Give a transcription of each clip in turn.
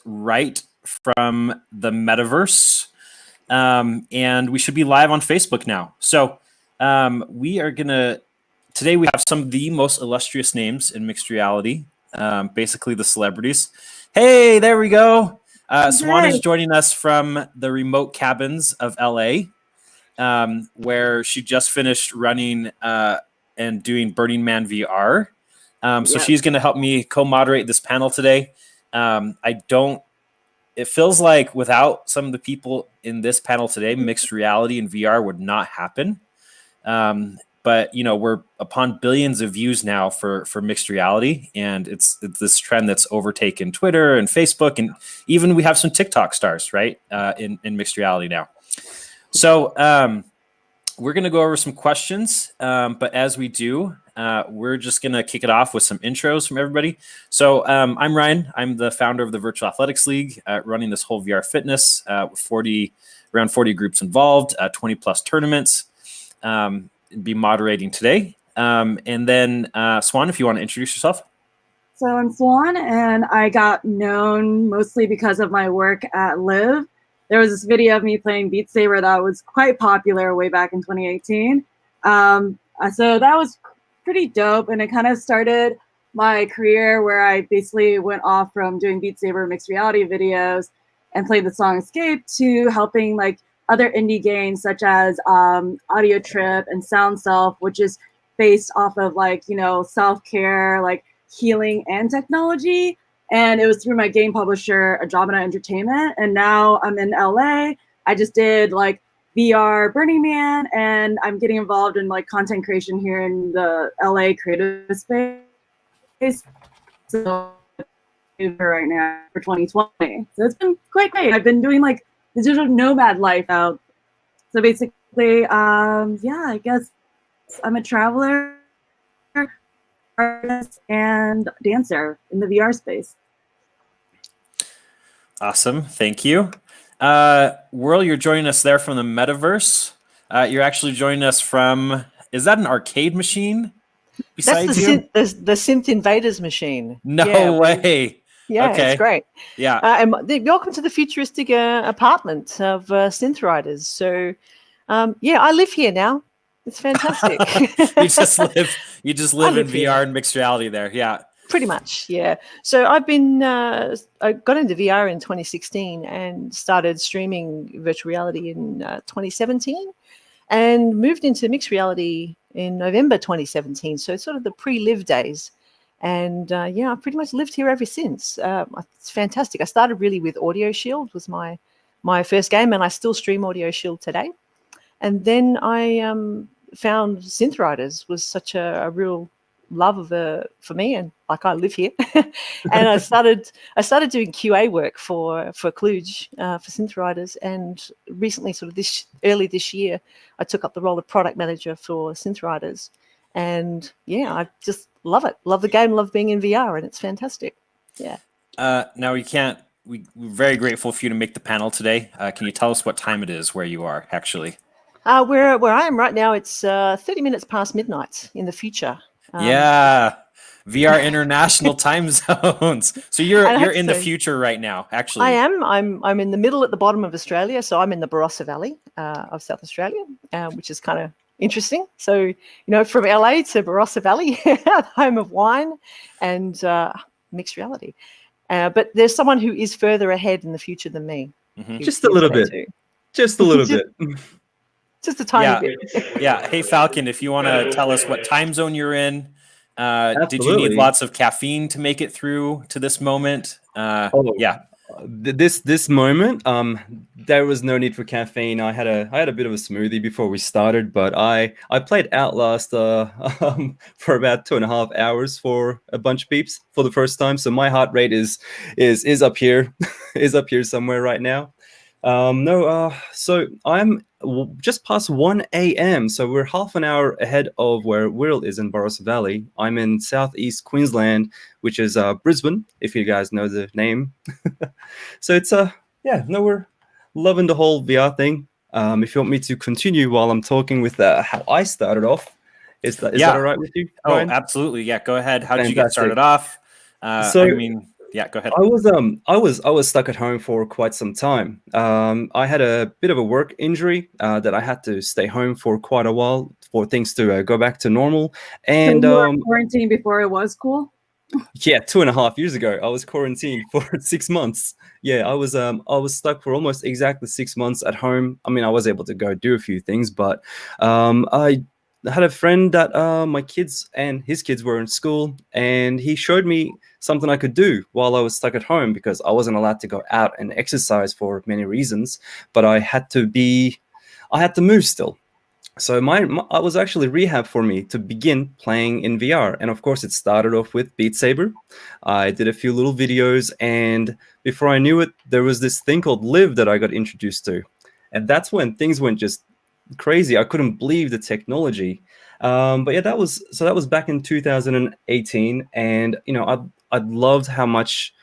right from the metaverse. And we should be live on Facebook now. So we are going to, today we have some of the most illustrious names in mixed reality, basically the celebrities. Hey, there we go. Swan is joining us from the remote cabins of LA, where she just finished running and doing Burning Man VR. So she's going to help me co-moderate this panel today. It feels like without some of the people in this panel today, mixed reality and VR would not happen. But we're upon billions of views now for mixed reality, and it's this trend that's overtaken Twitter and Facebook, and even we have some TikTok stars, right, in mixed reality now. So we're going to go over some questions, but as we do, we're just going to kick it off with some intros from everybody. So I'm Ryan. I'm the founder of the Virtual Athletics League, running this whole VR fitness with around 40 groups involved, 20 plus tournaments. Be moderating today. And then Swan, if you want to introduce yourself. So I'm Swan, and I got known mostly because of my work at Live. There was this video of me playing Beat Saber that was quite popular way back in 2018. So that was pretty dope, and it kind of started my career where I basically went off from doing Beat Saber mixed reality videos and played the song Escape to helping like other indie games such as Audio Trip and Sound Self, which is based off of like, self-care, like healing and technology. And it was through my game publisher, Andromeda Entertainment. And now I'm in LA. I just did like VR Burning Man, and I'm getting involved in like content creation here in the LA creative space. So right now for 2020. So it's been quite great. I've been doing like the digital nomad life out. So basically, I guess I'm a traveler, artist, and dancer in the VR space. Awesome. Thank you. Whirl, you're joining us there from the metaverse. You're actually joining us from, is that an arcade machine besides you? That's the Synth Invaders machine. No way. Yeah, okay. It's great. Yeah. And welcome to the futuristic apartment of Synth Riders. So, I live here now. It's fantastic. you just live in VR and mixed reality there. Yeah. Pretty much, yeah. So I've been, I got into VR in 2016 and started streaming virtual reality in 2017 and moved into mixed reality in November 2017. So it's sort of the pre-Live days. And I've pretty much lived here ever since. It's fantastic. I started really with Audio Shield was my first game, and I still stream Audio Shield today. And then I found Synth Riders was such a real love for me, and like I live here. And I started doing QA work for Kluge for Synth Riders, and recently, sort of early this year, I took up the role of product manager for Synth Riders. And I just love it. Love the game, love being in VR, and it's fantastic. Yeah. Now we're very grateful for you to make the panel today. Can you tell us what time it is where you are actually? Where I am right now, it's 30 minutes past midnight in the future. VR international time zones. So you're in the future right now, actually. I am. I'm in the middle at the bottom of Australia. So I'm in the Barossa Valley of South Australia, which is kind of interesting. So, from LA to Barossa Valley, home of wine and mixed reality. But there's someone who is further ahead in the future than me. Mm-hmm. Just a little bit. Just a little bit. Just a tiny bit. Yeah. Hey, Falcon, if you want to tell us what time zone you're in, did you need lots of caffeine to make it through to this moment? This moment, there was no need for caffeine. I had a bit of a smoothie before we started, but I played Outlast for about 2.5 hours for a bunch of peeps for the first time. So my heart rate is up here, is up here somewhere right now. So I'm just past 1 a.m. So we're half an hour ahead of where Wirral is in Barossa Valley. I'm in southeast Queensland, which is Brisbane, if you guys know the name. So it's we're loving the whole VR thing. If you want me to continue while I'm talking with how I started off, is that all right with you, Ryan? Oh, absolutely. Yeah, go ahead. How did you get started off? Yeah, go ahead. I was stuck at home for quite some time. I had a bit of a work injury that I had to stay home for quite a while for things to go back to normal. So And you were quarantined before it was cool? yeah, 2.5 years ago, I was quarantined for 6 months. Yeah, I was stuck for almost exactly 6 months at home. I mean, I was able to go do a few things, but I had a friend that my kids and his kids were in school, and he showed me something I could do while I was stuck at home because I wasn't allowed to go out and exercise for many reasons, but I had to move still. So I was actually rehab for me to begin playing in VR, and of course it started off with Beat Saber. I did a few little videos, and before I knew it, there was this thing called Live that I got introduced to, and that's when things went just crazy. I couldn't believe the technology. But yeah, that was back in 2018, and I loved how much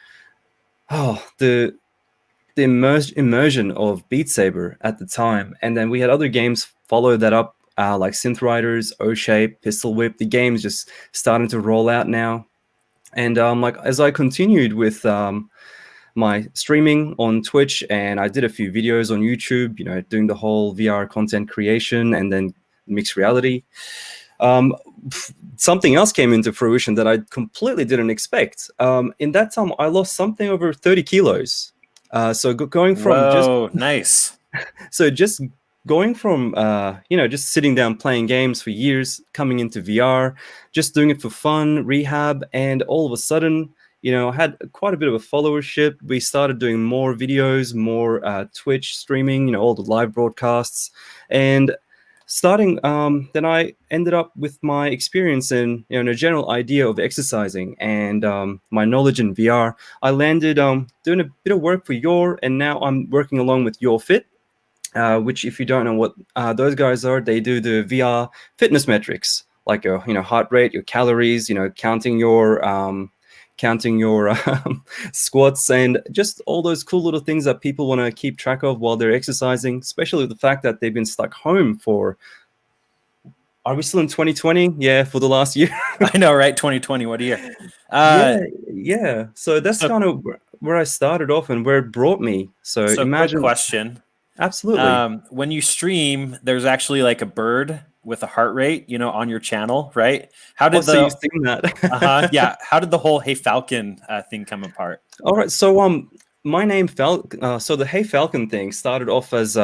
the immersion of Beat Saber at the time, and then we had other games follow that up, like Synth Riders, O-Shape, Pistol Whip. The game's just starting to roll out now, and like as I continued with my streaming on Twitch, and I did a few videos on YouTube, doing the whole VR content creation and then mixed reality. Um, Something else came into fruition that I completely didn't expect. In that time, I lost something over 30 kilos. So going from Nice. just going from just sitting down playing games for years, coming into VR, just doing it for fun, rehab, and all of a sudden, I had quite a bit of a followership. We started doing more videos, more Twitch streaming, all the live broadcasts, and starting then I ended up with my experience in a general idea of exercising and my knowledge in VR. I landed doing a bit of work for Your, and now I'm working along with Your Fit, which, if you don't know what those guys are, they do the VR fitness metrics, like your heart rate, your calories, counting your squats, and just all those cool little things that people want to keep track of while they're exercising, especially with the fact that they've been stuck home for, are we still in 2020? Yeah, for the last year. I know, right? 2020, what a year. Yeah. So that's kind of where I started off and where it brought me. So imagine. Quick question. Absolutely. When you stream, there's actually like a bird with a heart rate, on your channel, right? How did so you've seen that? Yeah. How did the whole Hey Falcon thing come apart? All right. So my name so the Hey Falcon thing started off as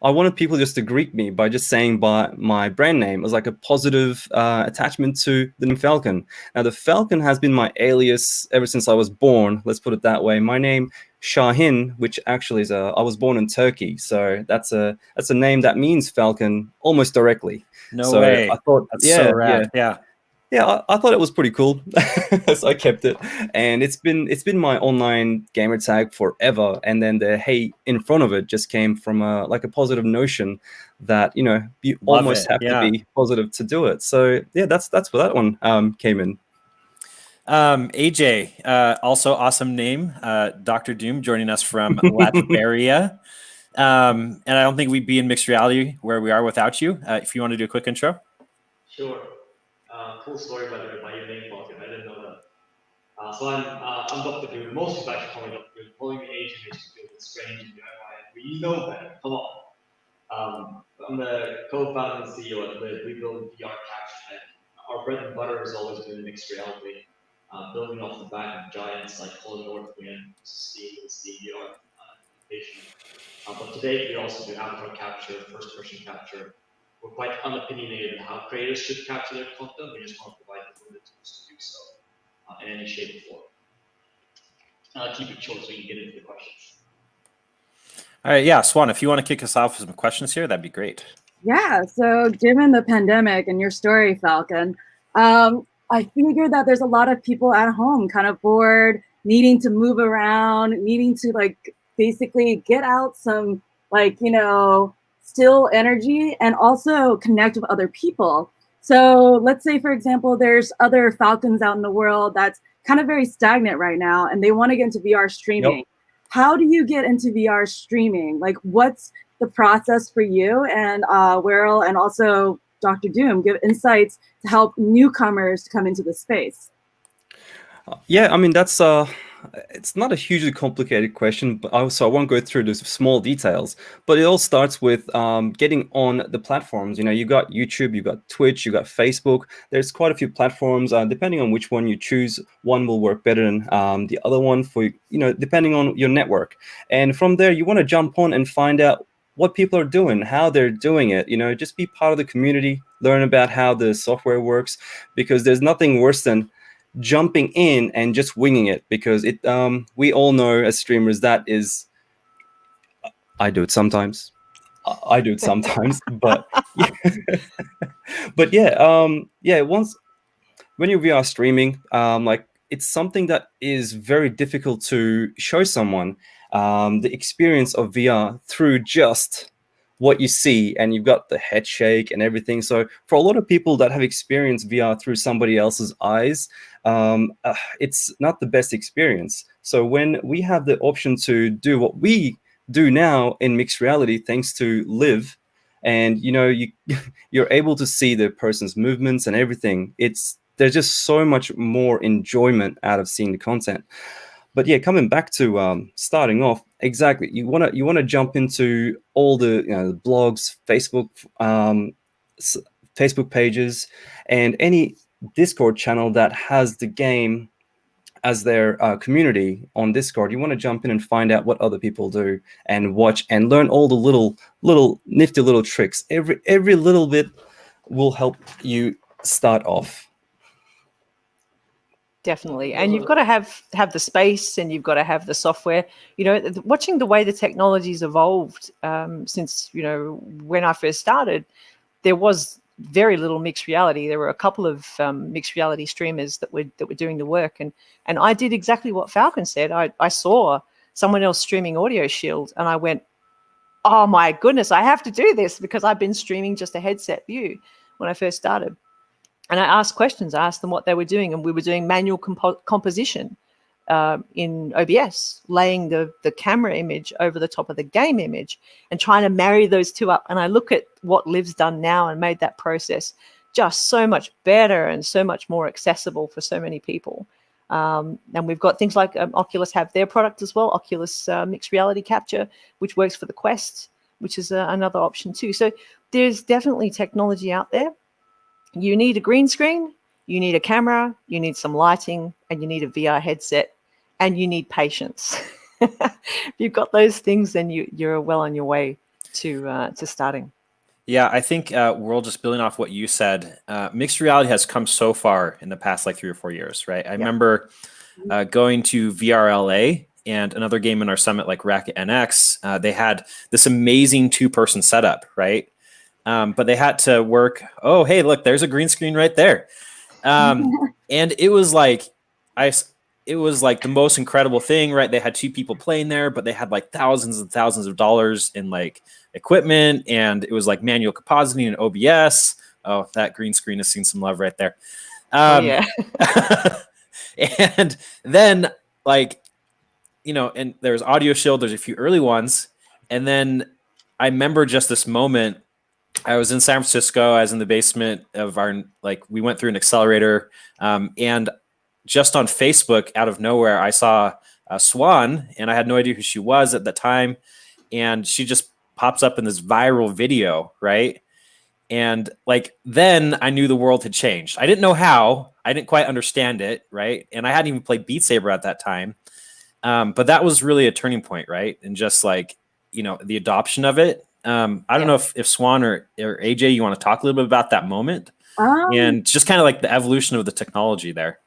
I wanted people just to greet me by just saying by my brand name. It was like a positive attachment to the name Falcon. Now, the Falcon has been my alias ever since I was born. Let's put it that way. My name Shahin, which actually is I was born in Turkey, so that's a name that means Falcon almost directly. No way. I thought that's so rad. Yeah, I thought it was pretty cool, so I kept it, and it's been my online gamer tag forever. And then the Hey in front of it just came from a positive notion that you almost have to be positive to do it. So yeah, that's where that one came in. AJ, also awesome name, Dr. Doom, joining us from Latveria. And I don't think we'd be in mixed reality where we are without you. If you want to do a quick intro. Sure. Cool story, by the way, by your name, Falcon. I didn't know that. So I'm Dr. Doom. Most people actually call me Dr. Doom. Calling me Asian makes me feel a bit strange and DIY. But you know better. Come on. I'm the co-founder and CEO at Live. We build VR capture tech. Our bread and butter has always been mixed reality, building off the back of giants like Hollow North Wind, Steam, and Steam VR application. But today we also do avatar capture, first-person capture. We're quite unopinionated in how creators should capture their content. We just want to provide them with the tools to do so in any shape or form. I'll keep it short so you can get into the questions. All right, yeah, Swan, if you want to kick us off with some questions here, that'd be great. Yeah, so given the pandemic and your story, Falcon, I figured that there's a lot of people at home kind of bored, needing to move around, needing to basically get out some still energy and also connect with other people. So let's say, for example, there's other Falcons out in the world that's kind of very stagnant right now and they want to get into VR streaming. Yep. How do you get into VR streaming? What's the process for you? And Wirral and also Dr. Doom give insights to help newcomers to come into the space. Yeah, I mean, that's it's not a hugely complicated question, but I won't go through the small details. But it all starts with getting on the platforms. You know, you got YouTube, you got Twitch, you got Facebook. There's quite a few platforms. Depending on which one you choose, one will work better than the other one for, depending on your network. And from there, you want to jump on and find out what people are doing, how they're doing it. Just be part of the community, learn about how the software works, because there's nothing worse than jumping in and just winging it, because we all know as streamers that is, I do it sometimes, but but yeah, once when you're VR streaming, like, it's something that is very difficult to show someone the experience of VR through just what you see, and you've got the head shake and everything. So for a lot of people that have experienced VR through somebody else's eyes, it's not the best experience. So when we have the option to do what we do now in mixed reality, thanks to Live, and you're able to see the person's movements and everything, there's just so much more enjoyment out of seeing the content. But yeah, coming back to starting off, exactly, you want to jump into all the the blogs, Facebook pages, and any Discord channel that has the game as their community on Discord. You want to jump in and find out what other people do, and watch and learn all the little nifty little tricks. Every little bit will help you start off. Definitely. And you've got to have the space, and you've got to have the software. Watching the way the technology's evolved since, when I first started, there was very little mixed reality. There were a couple of mixed reality streamers that were doing the work. And I did exactly what Falcon said. I saw someone else streaming Audio Shield, and I went, oh my goodness, I have to do this, because I've been streaming just a headset view when I first started. And I asked questions. I asked them what they were doing, and we were doing manual composition in OBS, laying the camera image over the top of the game image and trying to marry those two up. And I look at what Liv's done now and made that process just so much better and so much more accessible for so many people. And we've got things like Oculus have their product as well, Oculus Mixed Reality Capture, which works for the Quest, which is another option too. So there's definitely technology out there. You need a green screen, you need a camera, you need some lighting, and you need a VR headset, and you need patience. If you've got those things, then you're well on your way to starting. Yeah, I think we're all just building off what you said. Mixed reality has come so far in the past 3 or 4 years, right? I remember going to VRLA and another game in our summit, like Racket NX. They had this amazing 2-person setup, right? But they had to work. Oh, hey, look, there's a green screen right there. And it was like, it was like the most incredible thing, right? They had 2 people playing there, but they had like thousands and thousands of dollars in like equipment, and it was like manual compositing and OBS. Oh, that green screen has seen some love right there. Yeah. And then and there's Audio Shield, there's a few early ones. And then I remember just this moment. I was in San Francisco. I was in the basement of we went through an accelerator, and just on Facebook, out of nowhere, I saw Swan, and I had no idea who she was at the time. And she just pops up in this viral video, right? And then I knew the world had changed. I didn't know how. I didn't quite understand it, right? And I hadn't even played Beat Saber at that time. But that was really a turning point, right? And just the adoption of it. I don't know if Swan or AJ, you want to talk a little bit about that moment and just kind of the evolution of the technology there.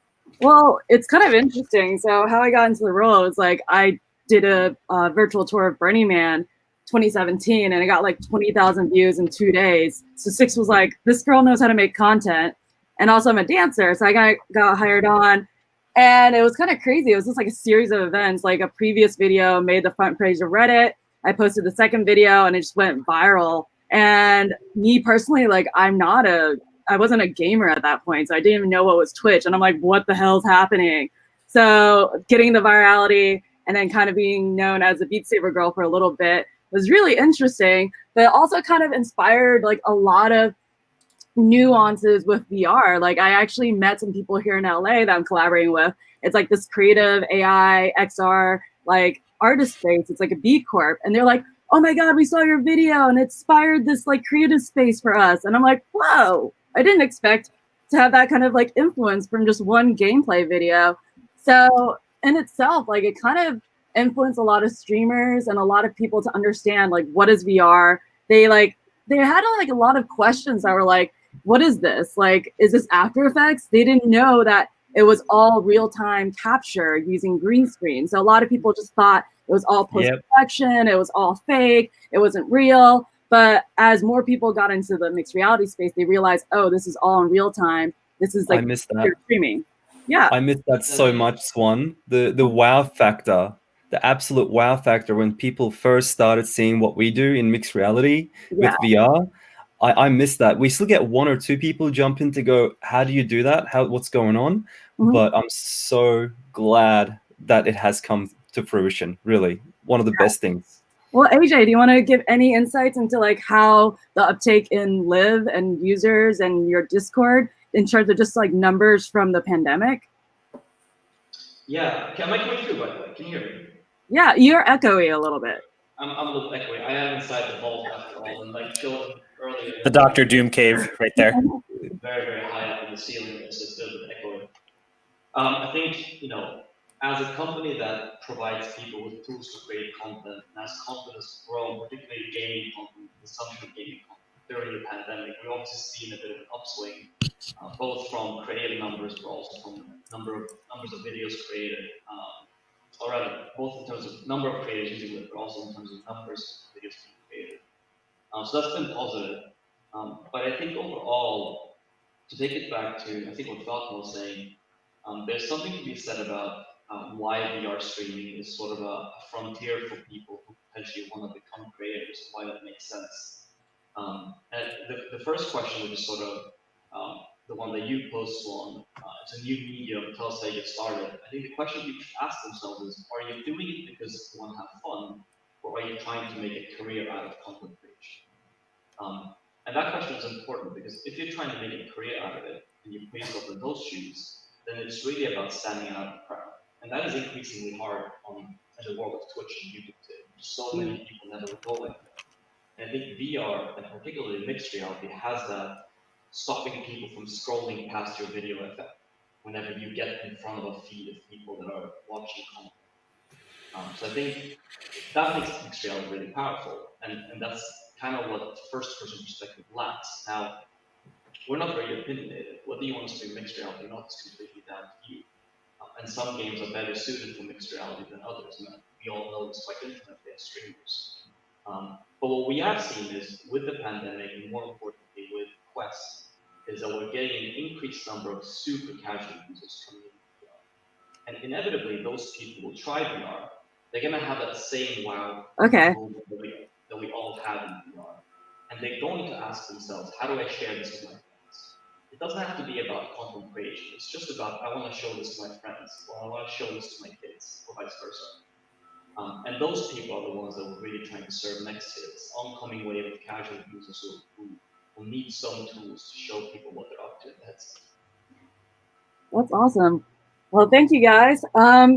Well, it's kind of interesting. So how I got into the role was I did a virtual tour of Burning Man 2017, and I got 20,000 views in 2 days. So Six was like, this girl knows how to make content. And also I'm a dancer. So I got hired on, and it was kind of crazy. It was just a series of events. A previous video made the front page of Reddit. I posted the second video, and it just went viral. And me personally, I wasn't a gamer at that point, so I didn't even know what was Twitch. And I'm like, what the hell's happening? So getting the virality and then kind of being known as a Beat Saber girl for a little bit was really interesting, but also kind of inspired a lot of nuances with VR. I actually met some people here in LA that I'm collaborating with, It's like this creative AI XR like artist space. It's like a B Corp, and they're like, oh my God, we saw your video and it inspired this like creative space for us. And I'm like, whoa, I didn't expect to have that kind of like influence from just one gameplay video. So in itself, like it kind of influenced a lot of streamers and a lot of people to understand like what is VR. They had like a lot of questions that were like, what is this? Like, is this After Effects? They didn't know that it was all real-time capture using green screen. So a lot of people just thought it was all post-production, it was all fake, it wasn't real. But as more people got into the mixed reality space, they realized, oh, this is all in real time. This is like I missed that. streaming. Yeah. I missed that so much, Swan. The wow factor, the absolute wow factor when people first started seeing what we do in mixed reality with VR. I missed that. We still get one or two people jump in to go, how do you do that? What's going on? But I'm so glad that it has come to fruition. Really, one of the best things. Well, AJ, do you want to give any insights into like how the uptake in Live and users and your Discord in terms of just like numbers from the pandemic? Yeah, am I coming through, by the way? Can you hear me? Yeah, you're echoey a little bit. I'm a little echoey. I am inside the vault after all, and like showed earlier. The Dr. Doom cave right there. Very, very high up in the ceiling, so it's a bit echoey. I think, you know, as a company that provides people with tools to create content, and as content has grown, particularly gaming content, consumption of gaming content during the pandemic, we've obviously seen a bit of an upswing, both from creative numbers, but also from numbers of videos created, or rather, both in terms of number of creators using it, but also in terms of numbers of videos being created. So that's been positive. But I think overall, to take it back to, I think what Falcon was saying, there's something to be said about why VR streaming is sort of a frontier for people who potentially want to become creators, why that makes sense. And the first question, which is sort of the one that you posed on, it's a new medium, tell us how you get started. I think the question people should ask themselves is, are you doing it because you want to have fun, or are you trying to make a career out of content creation? And that question is important because if you're trying to make a career out of it, and you put yourself in those shoes, then it's really about standing out in the crowd. And that is increasingly hard in the world of Twitch and YouTube too. So many people never go like that. And I think VR, and particularly mixed reality, has that stopping people from scrolling past your video effect whenever you get in front of a feed of people that are watching content. So I think that makes mixed reality really powerful. And that's kind of what first-person perspective lacks. Now, we're not very opinionated. Whether you want to do mixed reality or not is completely down to you. And some games are better suited for mixed reality than others. And we all know this quite intimately as streamers. But what we have seen is with the pandemic, and more importantly with Quest, is that we're getting an increased number of super casual users coming in VR. And inevitably, those people will try VR. They're going to have that same wow moment that we all have in VR. And they're going to ask themselves, how do I share this with my friends? It doesn't have to be about content creation. It's just about, I want to show this to my friends, or I want to show this to my kids, or vice versa. And those people are the ones that we're really trying to serve next to this oncoming wave of casual users who need some tools to show people what they're up to in the headset. That's awesome. Well, thank you guys.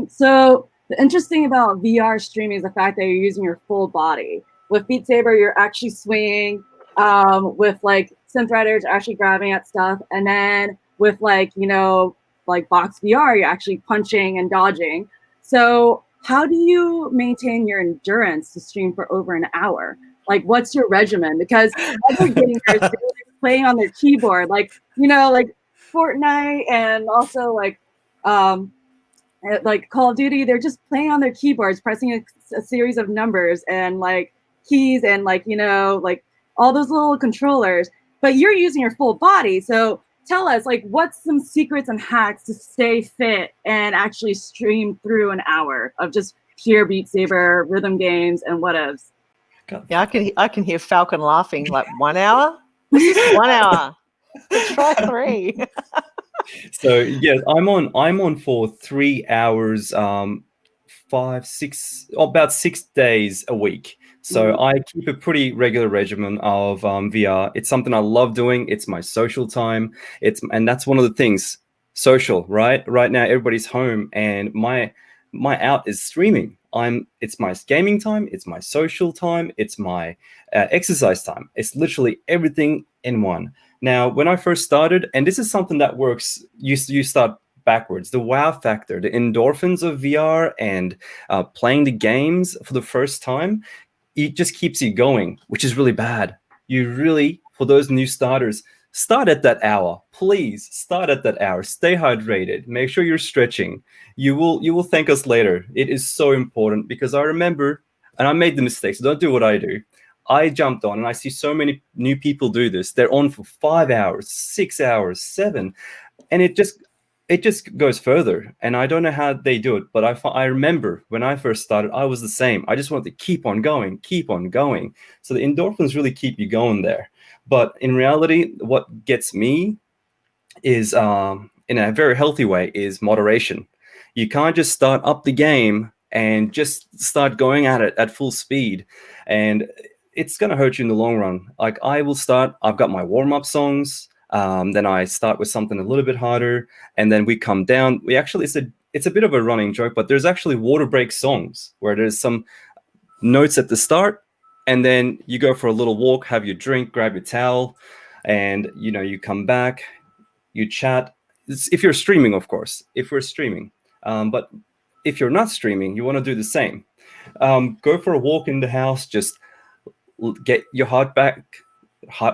So the interesting about VR streaming is the fact that you're using your full body. With Beat Saber, you're actually swinging. With like Synth Riders, you're actually grabbing at stuff. And then with like, you know, like Box VR, you're actually punching and dodging. So how do you maintain your endurance to stream for over an hour? Like, what's your regimen? Because other gamers playing on their keyboard, like, you know, like Fortnite and also like Call of Duty, they're just playing on their keyboards, pressing a series of numbers and like keys and like, you know, like all those little controllers, but you're using your full body. So tell us, like, what's some secrets and hacks to stay fit and actually stream through an hour of just pure Beat Saber, rhythm games, and whatevs? Yeah, I can hear Falcon laughing. Like 1 hour? This is 1 hour. Let's try 3. So yes, I'm on for 3 hours, about 6 days a week. So I keep a pretty regular regimen of VR. It's something I love doing. It's my social time. And that's one of the things. social, right? Right now, everybody's home, and my out is streaming. It's my gaming time, it's my social time, it's my exercise time. It's literally everything in one. Now, when I first started, and this is something that works, you start backwards. The wow factor, the endorphins of VR and playing the games for the first time, it just keeps you going, which is really bad. You really, for those new starters, start at that hour. Please start at that hour. Stay hydrated. Make sure you're stretching. You will thank us later. It is so important, because I remember, and I made the mistake, so don't do what I do. I jumped on, and I see so many new people do this. They're on for 5 hours, 6 hours, 7, and it just goes further. And I don't know how they do it, but I remember when I first started, I was the same. I just wanted to keep on going, keep on going. So the endorphins really keep you going there. But in reality, what gets me is, in a very healthy way, is moderation. You can't just start up the game and just start going at it at full speed, and it's going to hurt you in the long run. Like, I've got my warm-up songs, then I start with something a little bit harder, and then we come down. It's a bit of a running joke, but there's actually water break songs where there's some notes at the start, and then you go for a little walk, have your drink, grab your towel, and you come back, you chat. If you're streaming, of course, if we're streaming. But if you're not streaming, you want to do the same. Go for a walk in the house, just get your heart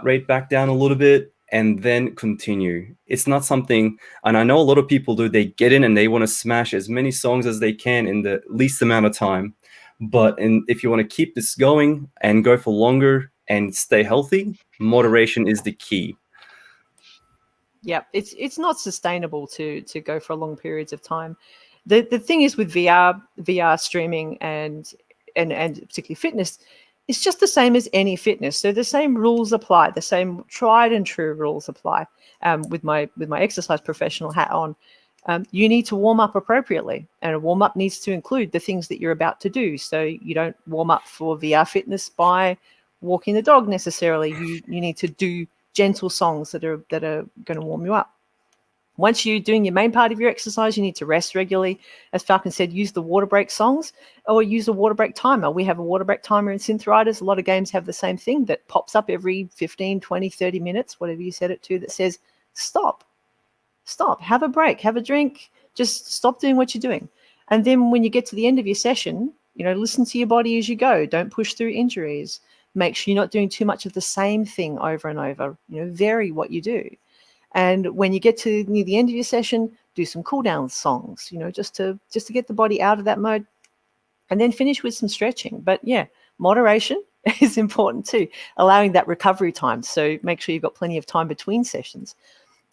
rate back down a little bit, and then continue. It's not something, and I know a lot of people do, they get in and they want to smash as many songs as they can in the least amount of time. But if you want to keep this going and go for longer and stay healthy, moderation is the key. Yeah, it's not sustainable to go for long periods of time. The thing is with VR streaming and particularly fitness, it's just the same as any fitness. So the same rules apply, the same tried and true rules apply. With my exercise professional hat on, you need to warm up appropriately, and a warm up needs to include the things that you're about to do. So you don't warm up for VR fitness by walking the dog necessarily. You need to do gentle songs that are going to warm you up. Once you're doing your main part of your exercise, you need to rest regularly. As Falcon said, use the water break songs or use a water break timer. We have a water break timer in Synth Riders. A lot of games have the same thing that pops up every 15, 20, 30 minutes, whatever you set it to, that says, stop, have a break, have a drink, just stop doing what you're doing. And then when you get to the end of your session, listen to your body as you go. Don't push through injuries. Make sure you're not doing too much of the same thing over and over. Vary what you do. And when you get to near the end of your session, do some cool down songs, just to get the body out of that mode, and then finish with some stretching. But yeah, moderation is important too, allowing that recovery time. So make sure you've got plenty of time between sessions.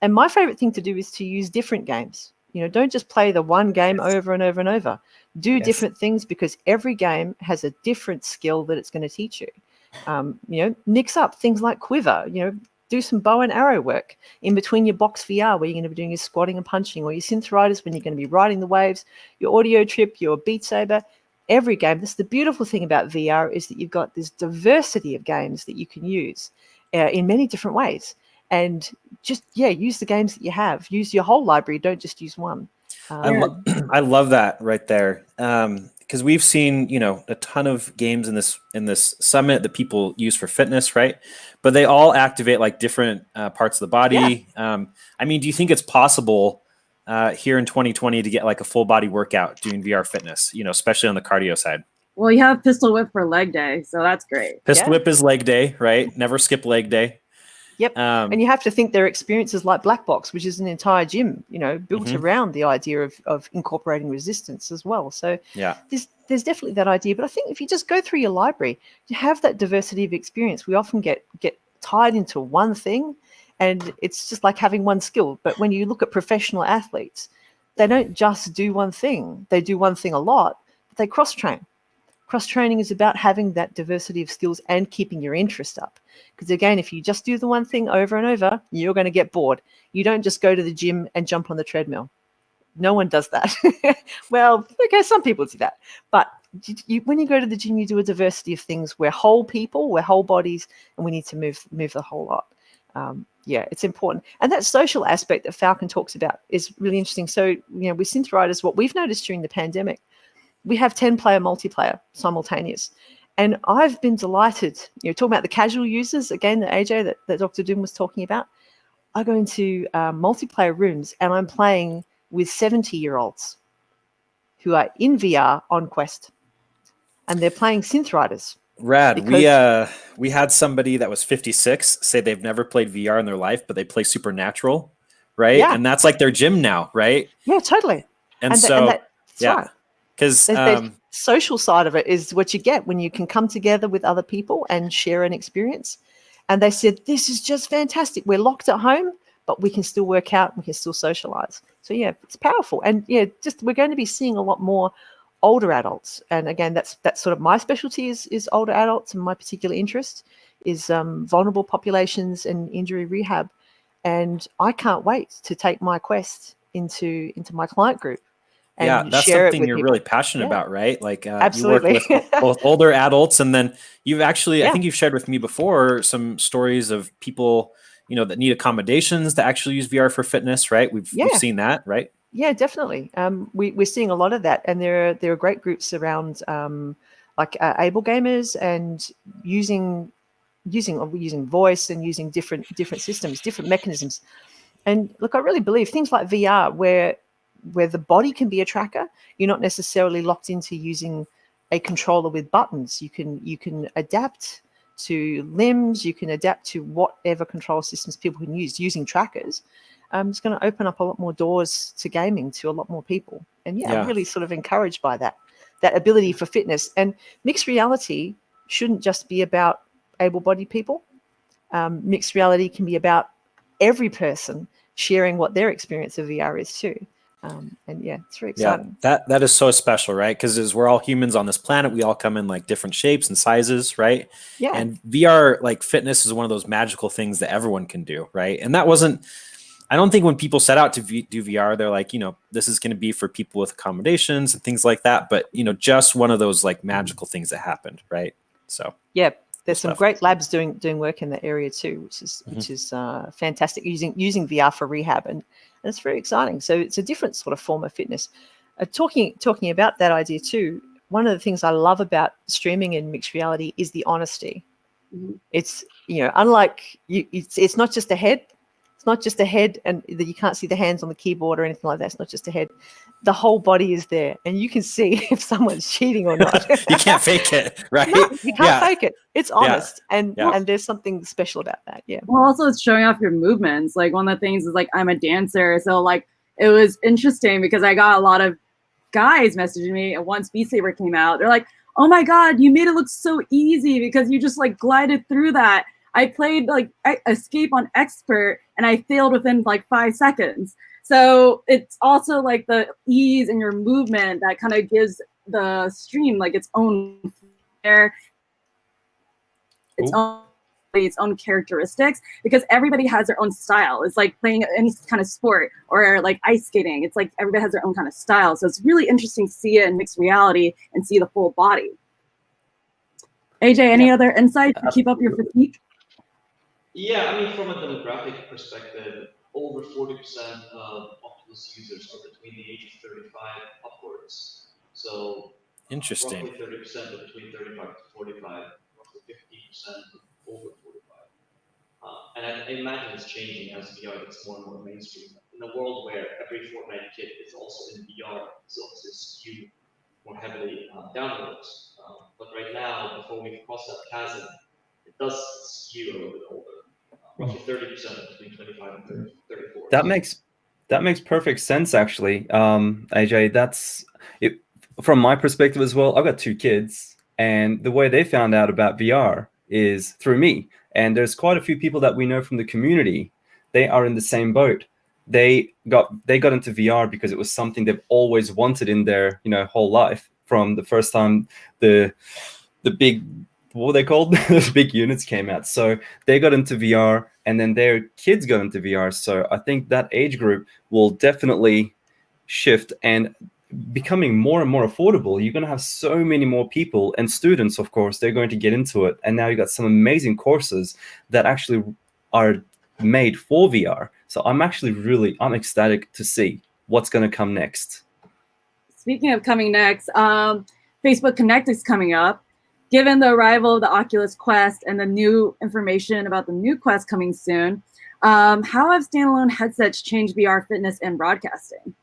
And my favorite thing to do is to use different games. Don't just play the one game over and over and over. Do different things, because every game has a different skill that it's going to teach you. Mix up things like quiver, do some bow and arrow work in between your box VR, where you're going to be doing your squatting and punching, or your Synth Riders when you're going to be riding the waves, your audio trip, your Beat Saber. Every game. This is the beautiful thing about VR, is that you've got this diversity of games that you can use in many different ways. And just, use the games that you have. Use your whole library. Don't just use one. I love that right there. Because we've seen, a ton of games in this summit that people use for fitness, right? But they all activate like different parts of the body. Yeah. Do you think it's possible here in 2020 to get like a full body workout doing VR fitness, especially on the cardio side? Well, you have pistol whip for leg day, so that's great. Pistol whip is leg day, right? Never skip leg day. Yep. And you have to think there are experiences like Black Box, which is an entire gym, built around the idea of incorporating resistance as well. So there's definitely that idea. But I think if you just go through your library, you have that diversity of experience. We often get tied into one thing, and it's just like having one skill. But when you look at professional athletes, they don't just do one thing. They do one thing a lot, but they cross-train. Cross-training is about having that diversity of skills and keeping your interest up. Because again, if you just do the one thing over and over, you're going to get bored. You don't just go to the gym and jump on the treadmill. No one does that. Well, okay, some people do that. But when you go to the gym, you do a diversity of things. We're whole people, we're whole bodies, and we need to move the whole lot. Yeah, it's important. And that social aspect that Falcon talks about is really interesting. So, you know, with Synth Riders, what we've noticed during the pandemic, we have 10-player multiplayer simultaneous. And I've been delighted, you know, talking about the casual users, again, that AJ, that Dr. Doom was talking about. I go into multiplayer rooms and I'm playing with 70-year-olds who are in VR on Quest. And they're playing Synth Riders. Rad. We had somebody that was 56 say they've never played VR in their life, but they play Supernatural, right? Yeah. And that's like their gym now, right? Yeah, totally. And Right. Because the social side of it is what you get when you can come together with other people and share an experience. And they said, this is just fantastic. We're locked at home, but we can still work out, we can still socialize. So yeah, it's powerful. And yeah, just we're going to be seeing a lot more older adults. And again, that's sort of my specialty is older adults, and my particular interest is vulnerable populations and injury rehab. And I can't wait to take my quest into my client group. And that's share something it with you're people. really passionate about, right? Like Absolutely. You work with both older adults, and then you've actually, Yeah. I think you've shared with me before some stories of people, you know, that need accommodations to actually use VR for fitness, right? We've seen that, right? Yeah, definitely. We're seeing a lot of that, and there are great groups around, like able gamers, and using voice and using different systems, different mechanisms. And look, I really believe things like VR, where the body can be a tracker. You're not necessarily locked into using a controller with buttons. You can adapt to limbs. You can adapt to whatever control systems people can use using trackers. It's going to open up a lot more doors to gaming to a lot more people. And I'm really sort of encouraged by that ability for fitness. And mixed reality shouldn't just be about able-bodied people. Mixed reality can be about every person sharing what their experience of VR is too. And it's very exciting. Yeah, that is so special, right? Because as we're all humans on this planet, we all come in like different shapes and sizes, right? Yeah. And VR, like fitness, is one of those magical things that everyone can do, right? And that wasn't, I don't think when people set out to do VR, they're like, you know, this is going to be for people with accommodations and things like that. But, you know, just one of those like magical things that happened, right? So yeah, there's some great labs doing work in that area too, which is fantastic, using VR for rehab, and it's very exciting. So it's a different sort of form of fitness. Talking about that idea too, one of the things I love about streaming in mixed reality is the honesty. Mm-hmm. It's, you know, unlike you, it's not just a head. It's not just a head, and you can't see the hands on the keyboard or anything like that. It's not just a head. The whole body is there, and you can see if someone's cheating or not. You can't fake it, right? No, you can't fake it. It's honest, and Yeah. there's something special about that. Yeah. Well, also it's showing off your movements. Like one of the things is like I'm a dancer, so like it was interesting because I got a lot of guys messaging me, and once Beat Saber came out, they're like, "Oh my God, you made it look so easy because you just like glided through that." I played like Escape on Expert and I failed within like 5 seconds. So it's also like the ease in your movement that kind of gives the stream like its own flair, its own characteristics, because everybody has their own style. It's like playing any kind of sport or like ice skating. It's like everybody has their own kind of style. So it's really interesting to see it in mixed reality and see the full body. AJ, any other insights to keep up your physique? Yeah, I mean, from a demographic perspective, over 40% of Oculus users are between the age of 35 upwards. So Interesting. roughly 30% are between 35 to 45, roughly 15% over 45. And I imagine it's changing as VR gets more and more mainstream. In a world where every Fortnite kit is also in VR, it's also skewed more heavily downwards. But right now, before we cross that chasm, it does skew a little bit older. Roughly 30% between 25 and 34. That makes perfect sense, actually. AJ, that's it. From my perspective as well, I've got 2 kids, and the way they found out about VR is through me. And there's quite a few people that we know from the community. They are in the same boat. They got into VR because it was something they've always wanted in their whole life. From the first time the big, what were they called? Those big units came out. So they got into VR, and then their kids got into VR. So I think that age group will definitely shift and becoming more and more affordable. You're going to have so many more people and students, of course, they're going to get into it. And now you got some amazing courses that actually are made for VR. So I'm ecstatic to see what's going to come next. Speaking of coming next, Facebook Connect is coming up. Given the arrival of the Oculus Quest and the new information about the new Quest coming soon, how have standalone headsets changed VR fitness and broadcasting?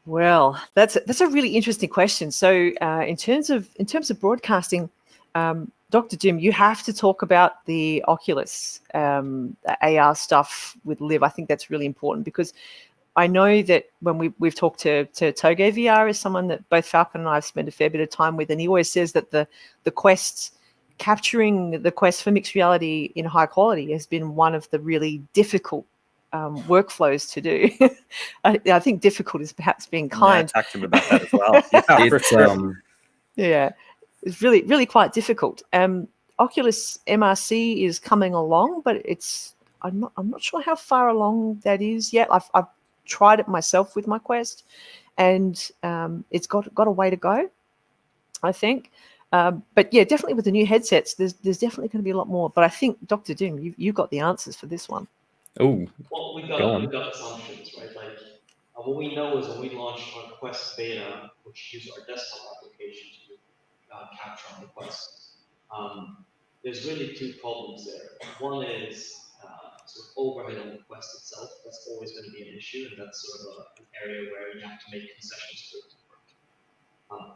Well, that's a really interesting question. So, in terms of broadcasting, Dr. Jim, you have to talk about the Oculus the AR stuff with Live. I think that's really important because I know that when we've talked to Toge VR is someone that both Falcon and I have spent a fair bit of time with, and he always says that the Quest, capturing the Quest for mixed reality in high quality has been one of the really difficult workflows to do. I think difficult is perhaps being kind. Yeah, I talked to him about that as well. Yeah, for sure. Yeah, it's really quite difficult. Oculus MRC is coming along, but I'm not sure how far along that is yet. I've tried it myself with my Quest, and it's got a way to go, I think. But yeah, definitely with the new headsets, there's definitely going to be a lot more. But I think Dr. Doom, you got the answers for this one. Oh, well, we've go on. got assumptions, right? Like what we know is when we launched our Quest beta, which used our desktop application to capture on the Quest, there's really two problems there. One is sort of overhead on the Quest itself. That's always going to be an issue, and that's sort of an area where you have to make concessions for it to work.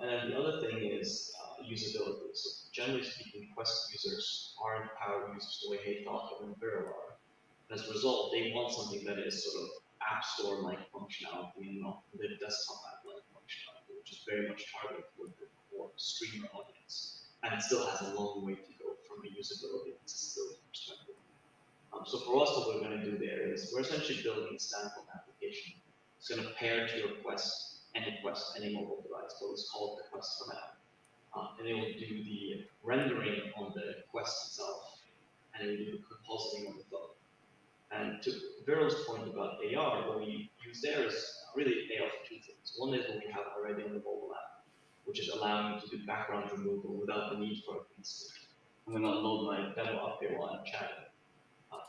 And then the other thing is usability. So generally speaking, Quest users aren't power users the way Haptics and Viral are. As a result, they want something that is sort of App Store-like functionality and not the desktop app-like functionality, which is very much targeted toward the core streamer audience. And it still has a long way to go from a usability and accessibility perspective. So for us, what we're going to do there is we're essentially building a standalone application. It's going to pair to your Quest, any mobile device, what is called the Quest for now. And it will do the rendering on the Quest itself, and it will do the compositing on the phone. And to Viral's point about AR, what we use there is really AR for two things. One is what we have already on the mobile app, which is allowing you to do background removal without the need for a green screen. I'm going to load my demo up here while I'm chatting.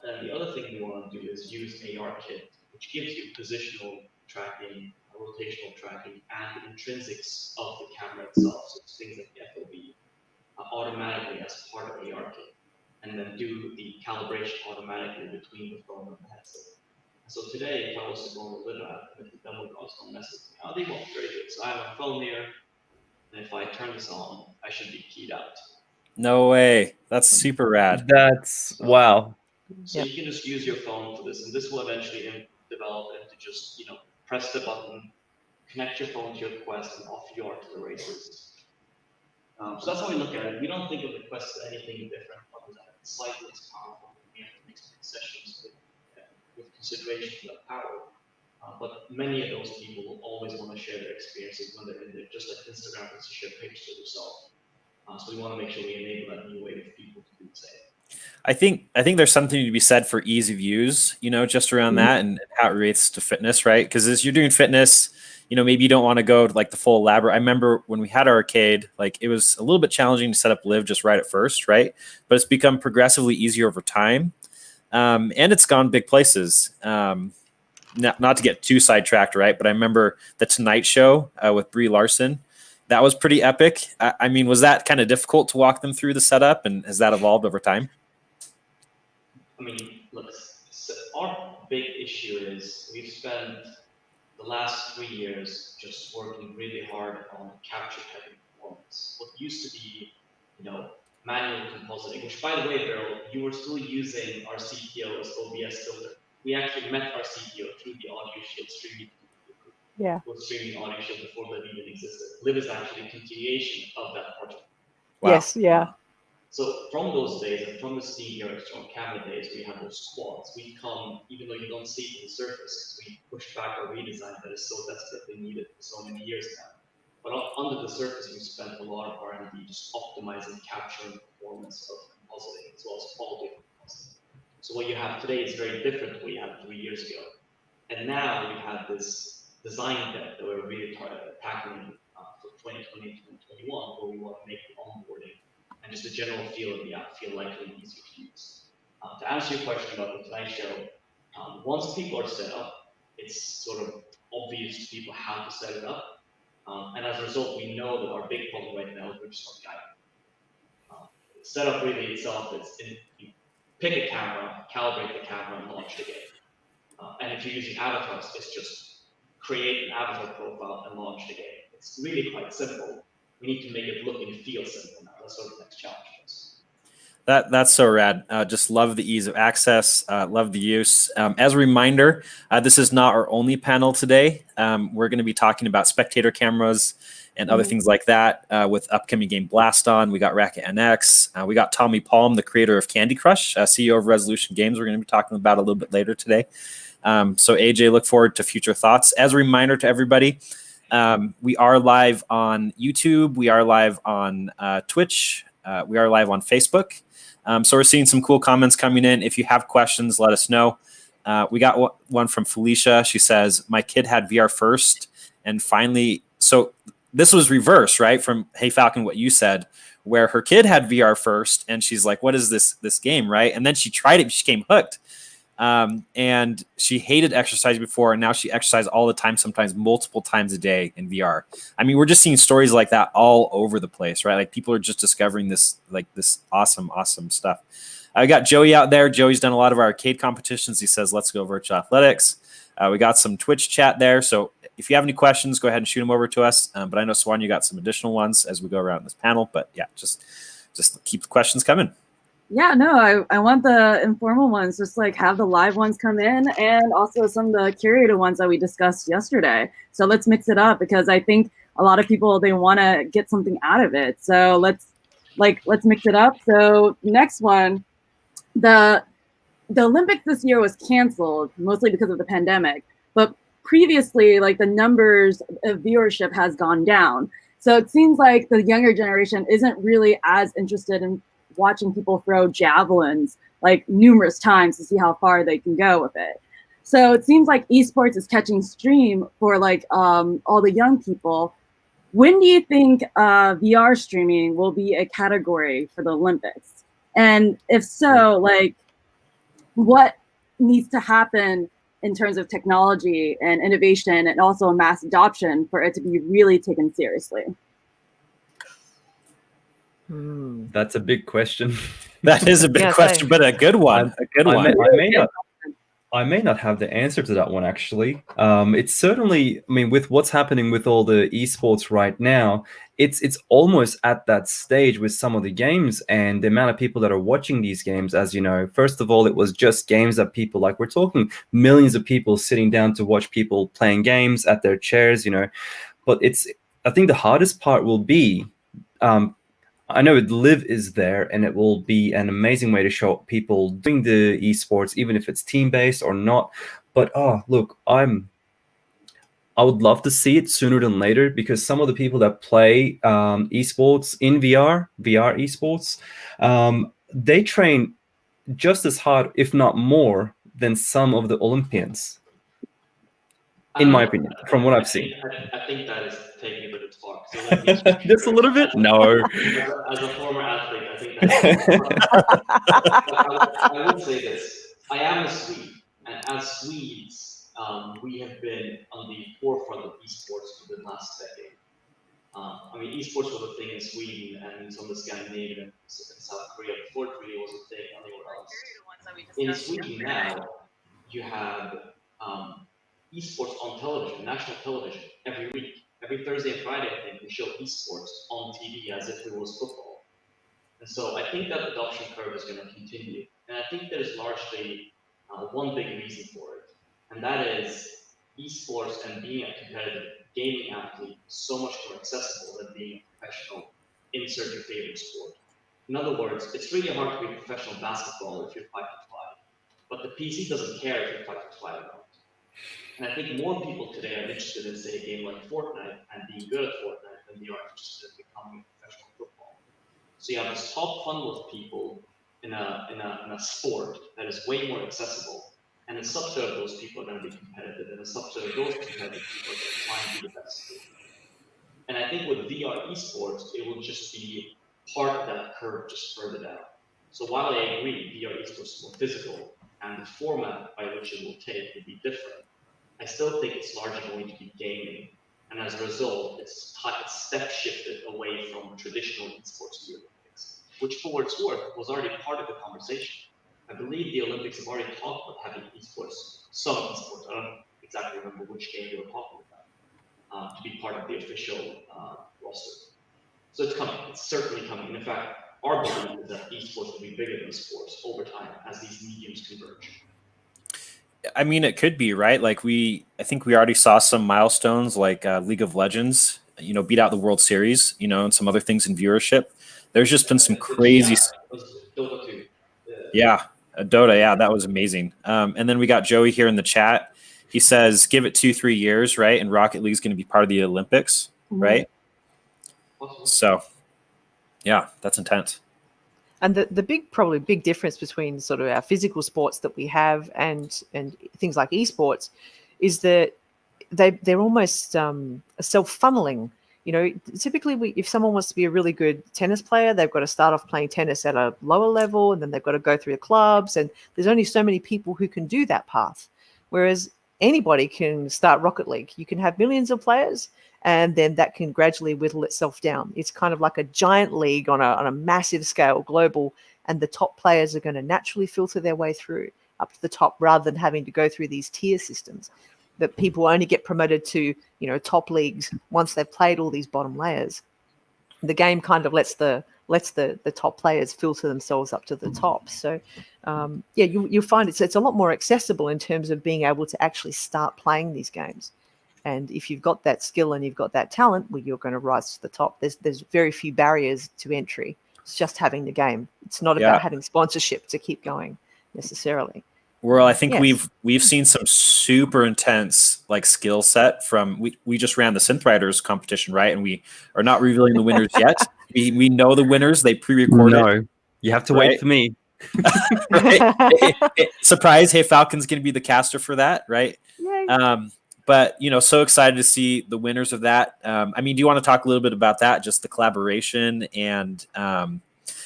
And the other thing we want to do is use ARKit, which gives you positional tracking, rotational tracking, and the intrinsics of the camera itself, so things like the FOV, automatically as part of ARKit, and then do the calibration automatically between the phone and the headset. So today, if I was to go on the Live app, and if the demo goes don't mess with me, they won't very good. So I have my phone here, and if I turn this on, I should be keyed out. No way. That's super rad. That's wow. So you can just use your phone for this, and this will eventually develop into just, press the button, connect your phone to your Quest, and off you are to the races. So that's how we look at it. We don't think of the Quest as anything different other than it's slightly less powerful. We have to make some concessions with consideration for that power. But many of those people will always want to share their experiences when they're in there, just like Instagram wants to share pictures of themselves. So we want to make sure we enable that new way for people to do the same. I think there's something to be said for ease of use, just around that and how it relates to fitness, right? Because as you're doing fitness, maybe you don't want to go to like the full elaborate. I remember when we had our arcade, like it was a little bit challenging to set up Live just right at first, right? But it's become progressively easier over time, and it's gone big places. Not to get too sidetracked, right? But I remember the Tonight Show with Brie Larson. That was pretty epic. I mean, was that kind of difficult to walk them through the setup, and has that evolved over time? I mean, look, our big issue is we've spent the last 3 years just working really hard on capture heavy performance. What used to be, manual compositing, which by the way, Beryl, you were still using our CTO's OBS filter. We actually met our CTO through the Audio Shield streaming. Yeah. Was streaming Audio Shield before Live even existed. Live is actually a continuation of that project. Wow. Yes, yeah. So from those days, and from the Steam Heroes, from camera days, we have those squads. We come, even though you don't see it on the surface, we push back our redesign that is so desperately needed for so many years now. But under the surface, we spent a lot of R&D just optimizing, capturing performance of compositing, as well as quality of compositing. So what you have today is very different to what you had 3 years ago. And now we have this design depth that we're really tackling for 2020 2021, where we want to make the onboarding and just the general feel of the app feel likely and easier to use. To answer your question about the Tonight Show, once people are set up, it's sort of obvious to people how to set it up. And as a result, we know that our big problem right now is we're just not guiding. Setup really itself is you pick a camera, calibrate the camera, and launch the game. And if you're using avatars, it's just create an avatar profile and launch the game. It's really quite simple. We need to make it look and feel simple now. That's sort of the next challenge for us. That's so rad. Just love the ease of access. Love the use. As a reminder, this is not our only panel today. We're going to be talking about spectator cameras and other things like that with upcoming game Blast On. We got Racket NX. We got Tommy Palm, the creator of Candy Crush, CEO of Resolution Games. We're going to be talking about a little bit later today. So AJ, look forward to future thoughts. As a reminder to everybody, we are live on YouTube. We are live on Twitch. We are live on Facebook. So we're seeing some cool comments coming in. If you have questions, let us know. We got one from Felicia. She says, my kid had VR first and finally, so this was reverse, right? From Hey Falcon, what you said, where her kid had VR first and she's like, what is this game, right? And then she tried it, she came hooked. And she hated exercise before, and now she exercises all the time, sometimes multiple times a day in VR. I mean, we're just seeing stories like that all over the place, right? Like people are just discovering this awesome stuff. I got Joey out there. Joey's done a lot of our arcade competitions. He says, let's go virtual athletics. We got some Twitch chat there. So if you have any questions, go ahead and shoot them over to us. But I know, Swan, you got some additional ones as we go around this panel. But yeah, just keep the questions coming. Yeah, no, I want the informal ones, just like have the live ones come in and also some of the curated ones that we discussed yesterday. So let's mix it up because I think a lot of people, they want to get something out of it. So let's mix it up. So next one, the Olympics this year was canceled mostly because of the pandemic, but previously, like the numbers of viewership has gone down. So it seems like the younger generation isn't really as interested in watching people throw javelins like numerous times to see how far they can go with it. So it seems like esports is catching steam for like all the young people. When do you think VR streaming will be a category for the Olympics? And if so, like what needs to happen in terms of technology and innovation and also mass adoption for it to be really taken seriously? That's a big question. That is a big question, but a good one. I may not have the answer to that one, actually. It's certainly, I mean, with what's happening with all the esports right now, it's almost at that stage with some of the games and the amount of people that are watching these games. As you know, first of all, it was just games that people, like we're talking millions of people sitting down to watch people playing games at their chairs, you know. But I think the hardest part will be, I know Live is there, and it will be an amazing way to show people doing the esports, even if it's team-based or not. But look, I would love to see it sooner than later because some of the people that play esports in VR esports, they train just as hard, if not more, than some of the Olympians. In my opinion, from what I've seen. I think that is taking a bit of talk. So just a little bit? No. As a former athlete, I think that's I would say this. I am a Swede, and as Swedes, we have been on the forefront of esports for the last decade. I mean, esports was a thing in Sweden and in some of the Scandinavian and South Korea before it really was a thing anywhere else. In Sweden now, you have esports on television, national television, every week. Every Thursday and Friday, I think, we show esports on TV as if it was football. And so I think that adoption curve is going to continue. And I think there's largely one big reason for it. And that is esports and being a competitive gaming athlete is so much more accessible than being a professional insert your favorite sport. In other words, it's really hard to be a professional basketball if you're 5'5". But the PC doesn't care if you're 5'5 or not. And I think more people today are interested in, say, a game like Fortnite and being good at Fortnite than they are interested in becoming a professional football. So you have this top funnel of people in a sport that is way more accessible, and a subset of those people are going to be competitive, and a subset of those competitive people are going to try and be the best. And I think with VR esports, it will just be part of that curve just further down. So while I agree VR esports is more physical and the format by which it will take will be different, I still think it's largely going to be gaming. And as a result, it's step shifted away from traditional esports to the Olympics, which for what it's worth was already part of the conversation. I believe the Olympics have already talked about having esports, some esports, I don't exactly remember which game they were talking about, to be part of the official roster. So it's coming, it's certainly coming. And in fact, our belief is that esports will be bigger than sports over time as these mediums converge. I mean, it could be, right? Like I think we already saw some milestones like League of Legends, beat out the World Series, and some other things in viewership. There's just been some crazy. Dota 2. Yeah, Dota. Yeah, that was amazing. And then we got Joey here in the chat. He says, give it 2-3 years, right? And Rocket League's going to be part of the Olympics, right? So, yeah, that's intense. And the probably big difference between sort of our physical sports that we have and things like esports is that they're almost self-funneling. Typically if someone wants to be a really good tennis player, they've got to start off playing tennis at a lower level, and then they've got to go through the clubs, and there's only so many people who can do that path. Whereas anybody can start Rocket League. You can have millions of players, and then that can gradually whittle itself down. It's kind of like a giant league on a massive scale, global, and the top players are going to naturally filter their way through up to the top rather than having to go through these tier systems that people only get promoted to, top leagues once they've played all these bottom layers. The game kind of lets the top players filter themselves up to the top. So, you'll find it's a lot more accessible in terms of being able to actually start playing these games. And if you've got that skill and you've got that talent, well, you're going to rise to the top. There's very few barriers to entry. It's just having the game. It's not about having sponsorship to keep going necessarily. Well, I think we've seen some super intense skill set from we just ran the Synth Riders competition, right? And we are not revealing the winners yet. We know the winners. They pre-recorded. No, you have to wait for me. Right? Surprise! Hey, Falcon's going to be the caster for that, right? Yay. But so excited to see the winners of that. I mean, do you want to talk a little bit about that? Just the collaboration, and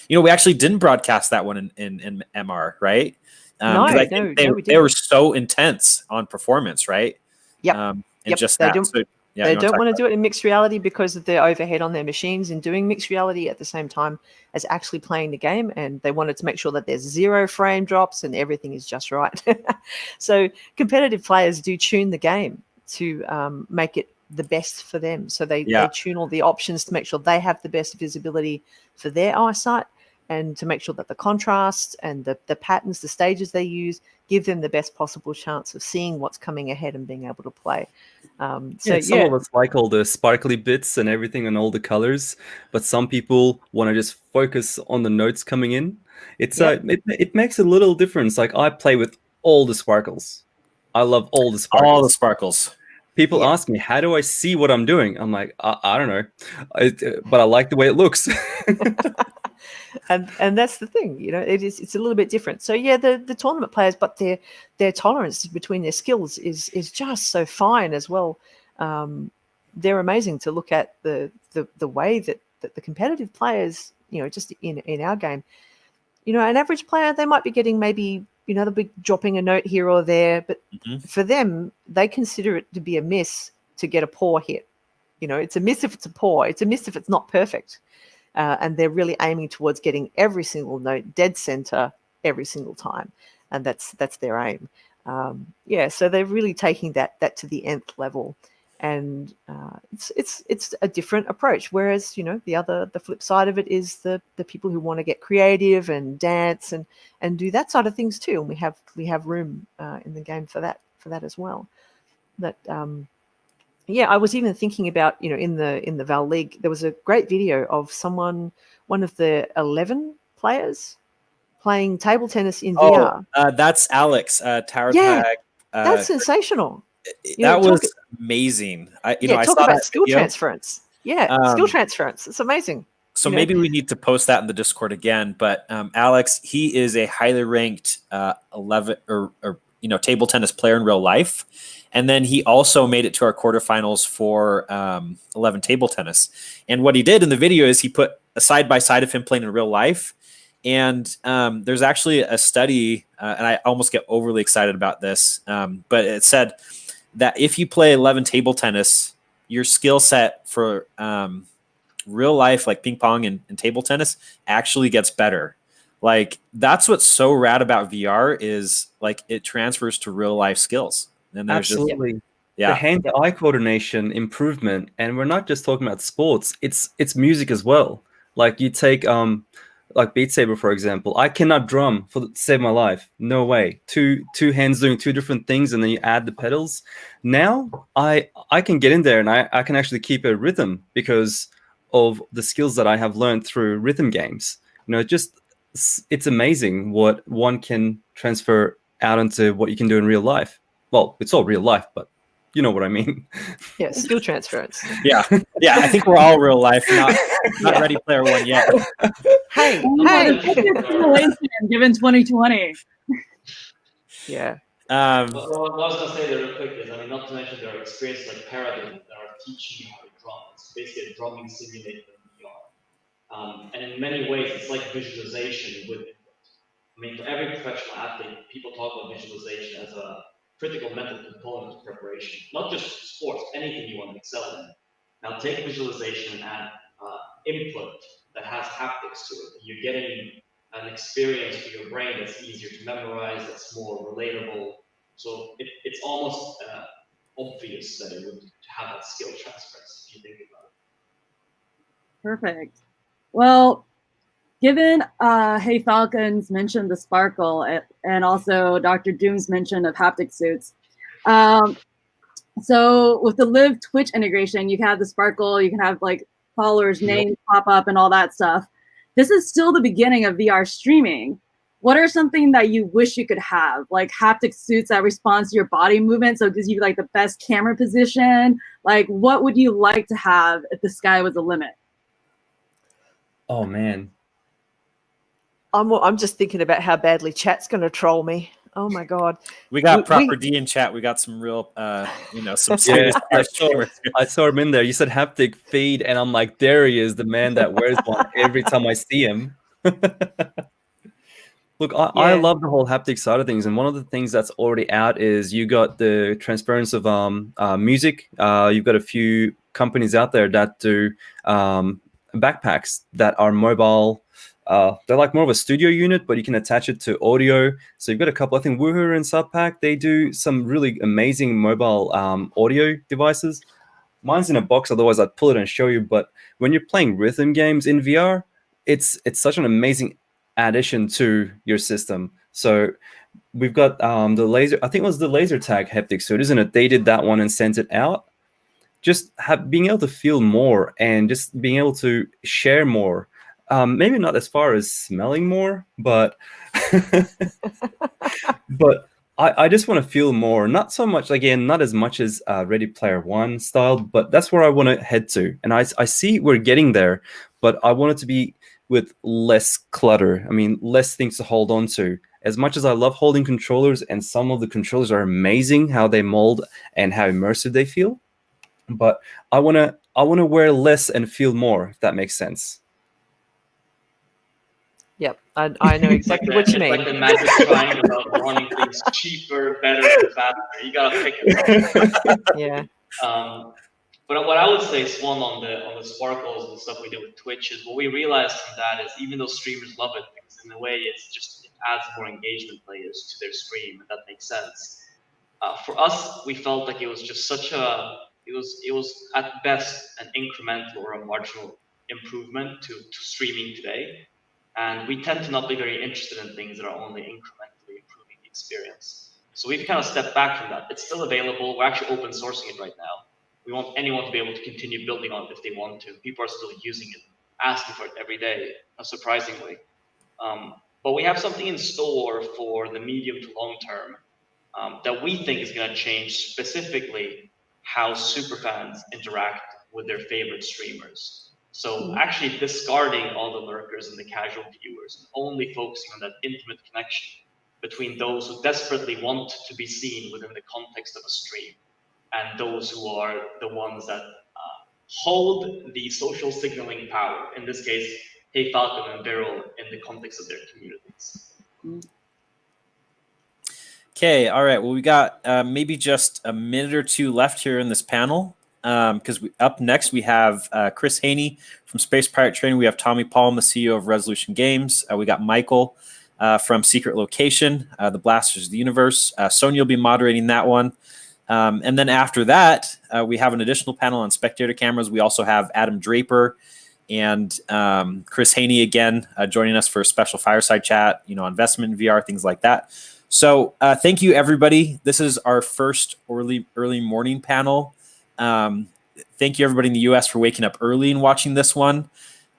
we actually didn't broadcast that one in MR, right? I think they were so intense on performance, right? Yep. And just they that. don't, So, they don't want to do it in mixed reality because of their overhead on their machines and doing mixed reality at the same time as actually playing the game. And they wanted to make sure that there's 0 frame drops and everything is just right. So competitive players do tune the game to make it the best for them. So they tune all the options to make sure they have the best visibility for their eyesight, and to make sure that the contrast and the patterns, the stages they use, give them the best possible chance of seeing what's coming ahead and being able to play. Some of us like all the sparkly bits and everything and all the colors, but some people want to just focus on the notes coming in. It makes a little difference. Like, I play with all the sparkles. I love all the sparkles. All the sparkles. People ask me, how do I see what I'm doing? I'm like, I don't know, but I like the way it looks. And that's the thing, it's a little bit different. So the tournament players, but their tolerance between their skills is just so fine as well. They're amazing to look at the way that the competitive players, just in our game, an average player, they might be getting maybe, they'll be dropping a note here or there, but for them, they consider it to be a miss to get a poor hit. It's a miss if it's a poor, it's a miss if it's not perfect. And they're really aiming towards getting every single note dead center every single time, and that's their aim. So they're really taking that to the nth level, and it's a different approach. Whereas the flip side of it is the people who want to get creative and dance and do that side of things too, and we have room in the game for that as well. That I was even thinking about, in the Val League, there was a great video of one of the 11 players playing table tennis in VR. That's Alex Tower Yeah, Tag. that's sensational. That was amazing. I talk saw about that skill video. transference. Skill transference. It's amazing. So maybe we need to post that in the Discord again. But Alex, he is a highly ranked 11 or table tennis player in real life. And then he also made it to our quarterfinals for 11 table tennis. And what he did in the video is he put a side by side of him playing in real life And there's actually a study, and I almost get overly excited about this, but it said that if you play 11 table tennis, your skill set for real life, like ping pong and table tennis, actually gets better. Like that's what's so rad about VR is like it transfers to real life skills. And there's just Absolutely. The yeah, hand-eye coordination improvement, and we're not just talking about sports, it's music as well. Like you take like Beat Saber, for example. I cannot drum save my life. No way. Two hands doing two different things, and then you add the pedals. Now I can get in there and I can actually keep a rhythm because of the skills that I have learned through rhythm games. You know, it's amazing what one can transfer out into what you can do in real life. Well, it's all real life, but you know what I mean. Yeah, skill transference. yeah. I think we're all real life, not Ready Player One yet. Hey, Simulation given 2020. Yeah. What I was gonna say there real quick is, I mean, not to mention there are experiences like Paradigm that are teaching you how to drum. It's basically a drumming simulator in VR. And in many ways, it's like visualization with input. I mean, for every professional athlete, people talk about visualization as a critical mental component of preparation. Not just sports, anything you want to excel in. Now take visualization and add input that has haptics to it. You're getting an experience for your brain that's easier to memorize, that's more relatable. So it's almost obvious that it would have that skill transference if you think about it. Perfect. Well, given Hey Falcons mentioned the sparkle and also Dr. Doom's mention of haptic suits. So with the Live Twitch integration, you can have the sparkle, you can have like followers' names pop up and all that stuff. This is still the beginning of VR streaming. What are something that you wish you could have? Like haptic suits that respond to your body movement, so it gives you like the best camera position. Like what would you like to have if the sky was the limit? Oh man. I'm just thinking about how badly chat's going to troll me. Oh my god. We got proper D in chat. We got some real, some serious. I saw him in there. You said haptic feed, and I'm like, there he is, the man that wears one every time I see him. Look, I love the whole haptic side of things, and one of the things that's already out is you got the transference of music. You've got a few companies out there that do backpacks that are mobile. They're like more of a studio unit, but you can attach it to audio. So you've got a couple. I think Woohoo and Subpack, they do some really amazing mobile audio devices. Mine's in a box, otherwise I'd pull it and show you. But when you're playing rhythm games in VR, it's such an amazing addition to your system. So we've got the laser. I think it was the laser tag haptic suit, isn't it? They did that one and sent it out. Just being able to feel more and just being able to share more. Maybe not as far as smelling more, but but I just want to feel more. Not so much, again, not as much as Ready Player One style, but that's where I want to head to. And I see we're getting there, but I want it to be with less clutter. I mean, less things to hold on to. As much as I love holding controllers, and some of the controllers are amazing, how they mold and how immersive they feel, but I want to wear less and feel more, if that makes sense. Yep, I know exactly what you mean. It's like the magic triangle of wanting things cheaper, better, and faster. You gotta pick it. Yeah. But what I would say, Swan, on the sparkles and the stuff we do with Twitch is what we realized from that is even though streamers love it, because in a way it adds more engagement layers to their stream, and that makes sense. For us, we felt like it was just it was at best an incremental or a marginal improvement to streaming today. And we tend to not be very interested in things that are only incrementally improving the experience. So we've kind of stepped back from that. It's still available. We're actually open sourcing it right now. We want anyone to be able to continue building on it if they want to. People are still using it, asking for it every day, surprisingly. But we have something in store for the medium to long term that we think is going to change specifically how superfans interact with their favorite streamers. So actually discarding all the lurkers and the casual viewers and only focusing on that intimate connection between those who desperately want to be seen within the context of a stream and those who are the ones that hold the social signaling power. In this case, Hey Falcon and Beryl in the context of their communities. Okay, all right. Well, we got maybe just a minute or two left here in this panel, because up next we have Chris Haney from Space Pirate Training. We have Tommy Palm, the CEO of Resolution Games. We got Michael from Secret Location, the Blasters of the Universe. Sonia will be moderating that one. And then after that, we have an additional panel on spectator cameras. We also have Adam Draper and Chris Haney again joining us for a special fireside chat, investment in VR, things like that. So thank you, everybody. This is our first early morning panel. Thank you, everybody in the U.S. for waking up early and watching this one.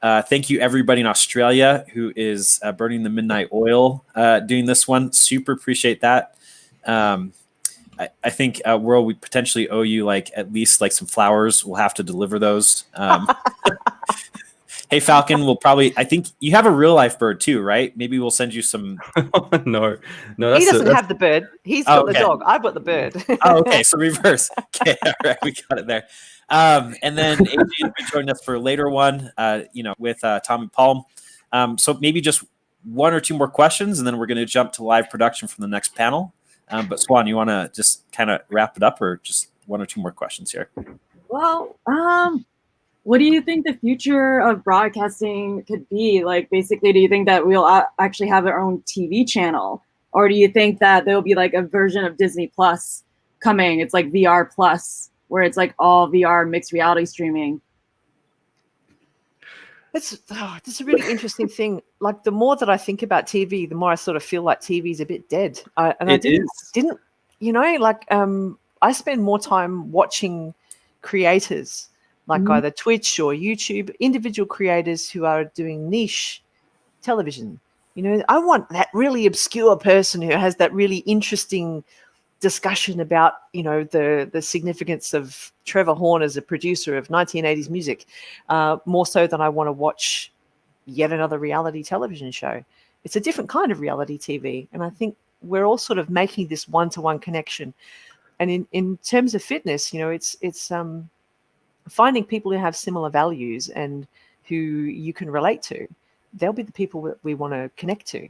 Thank you, everybody in Australia who is burning the midnight oil doing this one. Super appreciate that. I think, World, we potentially owe you at least some flowers. We'll have to deliver those. Hey, Falcon, I think you have a real life bird too, right? Maybe we'll send you some. No. He doesn't have the bird. He's got the dog. I've got the bird. Oh, okay. So reverse. Okay. All right. We got it there. And then Adrian will be joining us for a later one, with Tommy Palm. So maybe just one or two more questions, and then we're going to jump to live production from the next panel. But Swan, you want to just kind of wrap it up, or just one or two more questions here? Well, what do you think the future of broadcasting could be? Basically, do you think that we'll actually have our own TV channel? Or do you think that there'll be a version of Disney Plus coming? It's like VR Plus, where it's all VR mixed reality streaming. It's a really interesting thing. The more that I think about TV, the more I sort of feel like TV is a bit dead. I didn't, I spend more time watching creators either Twitch or YouTube, individual creators who are doing niche television. I want that really obscure person who has that really interesting discussion about, the significance of Trevor Horn as a producer of 1980s music, more so than I want to watch yet another reality television show. It's a different kind of reality TV. And I think we're all sort of making this one-to-one connection. And in terms of fitness, it's finding people who have similar values and who you can relate to. They'll be the people that we want to connect to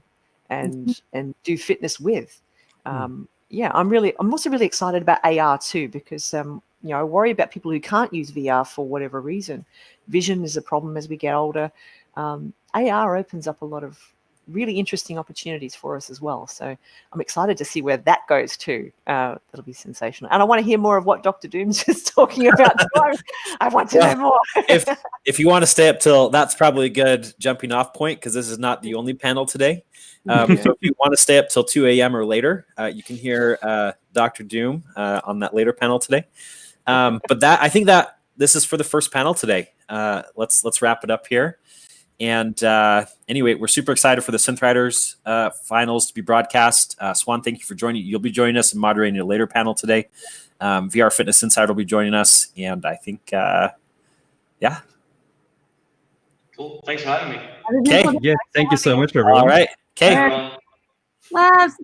and do fitness with. I'm also really excited about AR too, because I worry about people who can't use VR for whatever reason. Vision is a problem as we get older. AR opens up a lot of really interesting opportunities for us as well. So I'm excited to see where that goes too. That'll be sensational. And I want to hear more of what Dr. Doom's just talking about. I want to know more. if you want to stay up till, that's probably a good jumping off point, because this is not the only panel today. So if you want to stay up till 2 a.m. or later, you can hear Dr. Doom on that later panel today. But I think that this is for the first panel today. Let's wrap it up here. And anyway, we're super excited for the Synth Riders finals to be broadcast. Swan, thank you for joining. You'll be joining us and moderating a later panel today. VR Fitness Insider will be joining us. And I think, yeah. Cool. Thanks for having me. Okay. Yeah, thank you so much, everyone. All right. Okay. Loves.